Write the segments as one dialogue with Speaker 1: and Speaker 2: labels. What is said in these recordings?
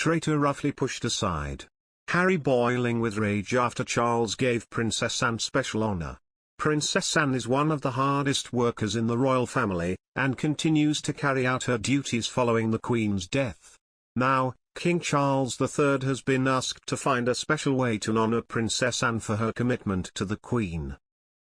Speaker 1: Traitor roughly pushed aside. Harry boiling with rage after Charles gave Princess Anne special honor. Princess Anne is one of the hardest workers in the royal family, and continues to carry out her duties following the Queen's death. Now, King Charles III has been asked to find a special way to honor Princess Anne for her commitment to the Queen.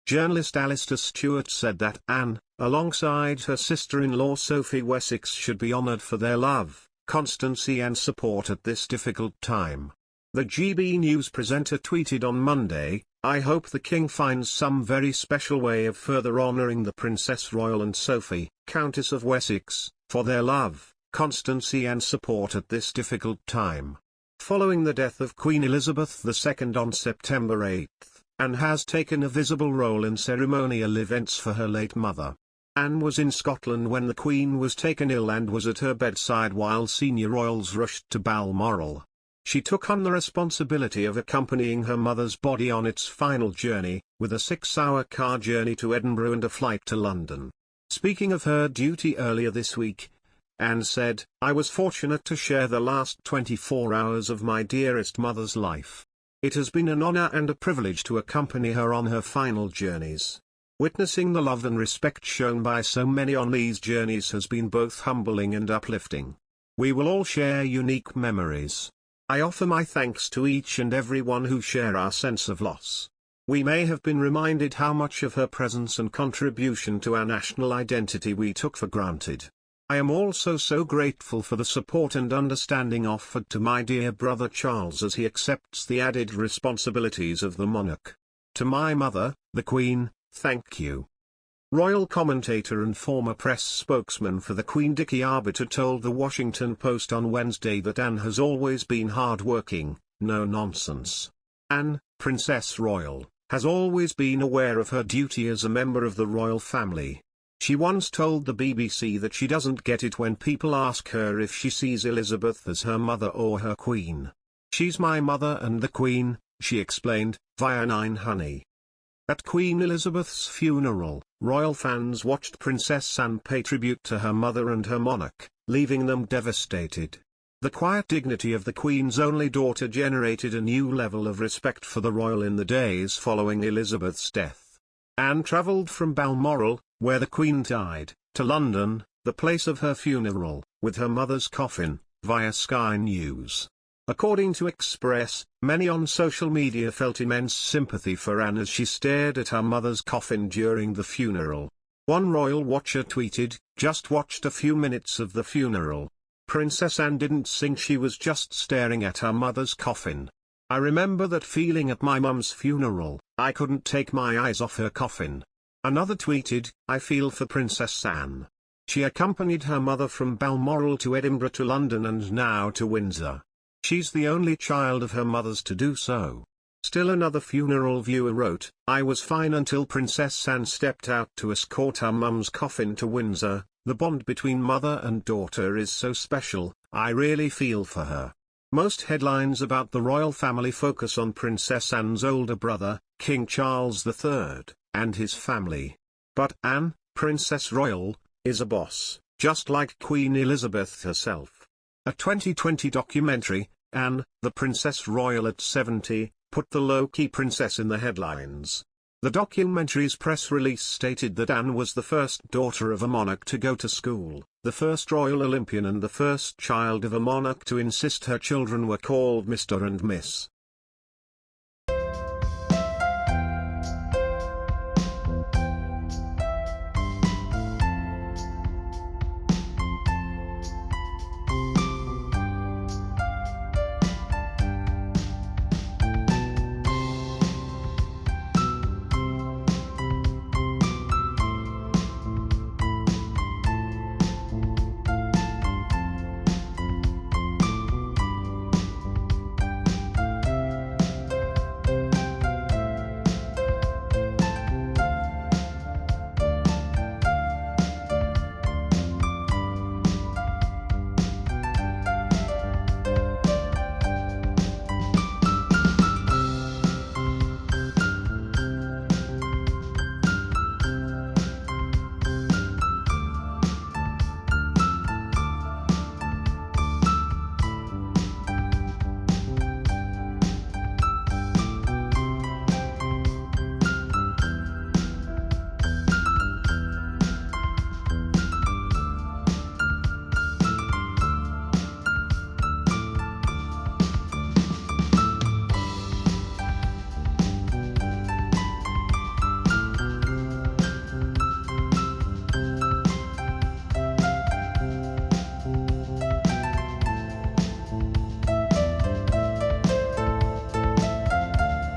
Speaker 1: Journalist Alistair Stewart said that Anne, alongside her sister-in-law Sophie Wessex, should be honored for their love, constancy and support at this difficult time. The GB News presenter tweeted on Monday, "I hope the King finds some very special way of further honoring the Princess Royal and Sophie, Countess of Wessex, for their love, constancy and support at this difficult time." Following the death of Queen Elizabeth II on September 8, Anne has taken a visible role in ceremonial events for her late mother. Anne was in Scotland when the Queen was taken ill and was at her bedside while senior royals rushed to Balmoral. She took on the responsibility of accompanying her mother's body on its final journey, with a 6-hour car journey to Edinburgh and a flight to London. Speaking of her duty earlier this week, Anne said, "I was fortunate to share the last 24 hours of my dearest mother's life. It has been an honor and a privilege to accompany her on her final journeys. Witnessing the love and respect shown by so many on these journeys has been both humbling and uplifting. We will all share unique memories. I offer my thanks to each and every one who share our sense of loss. We may have been reminded how much of her presence and contribution to our national identity we took for granted. I am also so grateful for the support and understanding offered to my dear brother Charles as he accepts the added responsibilities of the monarch. To my mother, the Queen, thank you." Royal commentator and former press spokesman for the Queen Dickie Arbiter told The Washington Post on Wednesday that Anne has always been hard-working, no nonsense. Anne, Princess Royal, has always been aware of her duty as a member of the royal family. She once told the BBC that she doesn't get it when people ask her if she sees Elizabeth as her mother or her queen. "She's my mother and the Queen," she explained, via 9honey. At Queen Elizabeth's funeral, royal fans watched Princess Anne pay tribute to her mother and her monarch, leaving them devastated. The quiet dignity of the Queen's only daughter generated a new level of respect for the royal in the days following Elizabeth's death. Anne travelled from Balmoral, where the Queen died, to London, the place of her funeral, with her mother's coffin, via Sky News. According to Express, many on social media felt immense sympathy for Anne as she stared at her mother's coffin during the funeral. One royal watcher tweeted, "Just watched a few minutes of the funeral. Princess Anne didn't sing, she was just staring at her mother's coffin. I remember that feeling at my mum's funeral, I couldn't take my eyes off her coffin." Another tweeted, "I feel for Princess Anne. She accompanied her mother from Balmoral to Edinburgh to London and now to Windsor. She's the only child of her mother's to do so." Still another funeral viewer wrote, "I was fine until Princess Anne stepped out to escort her mum's coffin to Windsor. The bond between mother and daughter is so special, I really feel for her." Most headlines about the royal family focus on Princess Anne's older brother, King Charles III, and his family. But Anne, Princess Royal, is a boss, just like Queen Elizabeth herself. A 2020 documentary, Anne, the Princess Royal at 70, put the low-key princess in the headlines. The documentary's press release stated that Anne was the first daughter of a monarch to go to school, the first royal Olympian and the first child of a monarch to insist her children were called Mr. and Miss.